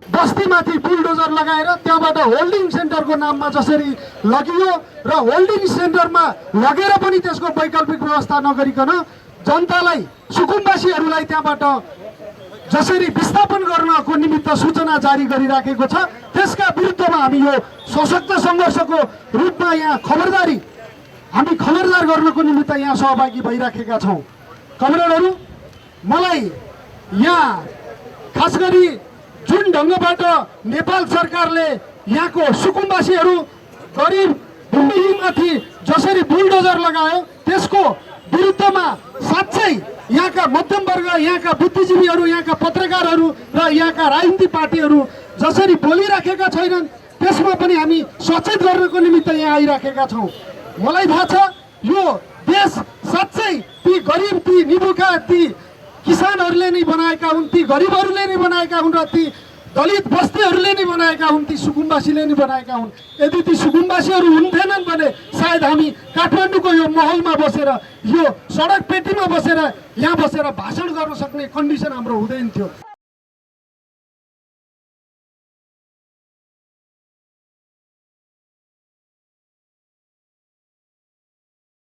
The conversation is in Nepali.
बस्तीमाथि बुलडोजर लगाएर त्यहाँबाट होल्डिङ सेन्टरको नाममा जसरी लगियो र होल्डिङ सेन्टरमा लगेर पनि त्यसको वैकल्पिक व्यवस्था नगरिकन जनतालाई सुकुम्बासीहरूलाई त्यहाँबाट जसरी विस्थापन गर्नको निमित्त सूचना जारी गरिराखेको छ त्यसका विरुद्धमा हामी यो सशक्त सङ्घर्षको रूपमा यहाँ हामी खबरदार गर्नको निमित्त यहाँ सहभागी भइराखेका छौँ। कमरेडहरू, मलाई यहाँ खास गरी जुन ढङ्गबाट नेपाल सरकारले यहाँको सुकुम्बासीहरू गरिब भूमिहीनमाथि जसरी बुलडोजर लगायो त्यसको विरुद्धमा साँच्चै यहाँका मध्यम वर्ग, यहाँका बुद्धिजीवीहरू, यहाँका पत्रकारहरू र यहाँका राजनीतिक पार्टीहरू जसरी बोलिराखेका छैनन् त्यसमा पनि हामी सचेत गर्नको निमित्त यहाँ आइराखेका छौँ। मलाई थाहा छ यो देश साँच्चै ती गरिब, ती निबुका, ती किसानहरूले नै बनाएका हुन्, ती गरिबहरूले नै बनाएका हुन् र ती दलित बस्तीहरूले नै बनाएका हुन्, ती सुकुम्बासीले नै बनाएका हुन्। यदि ती सुकुम्बासीहरू हुन्थेनन् भने सायद हामी काठमाडौँको यो महलमा बसेर, यो सडक पेटीमा बसेर, यहाँ बसेर भाषण गर्न सक्ने कन्डिसन हाम्रो हुँदैन थियो।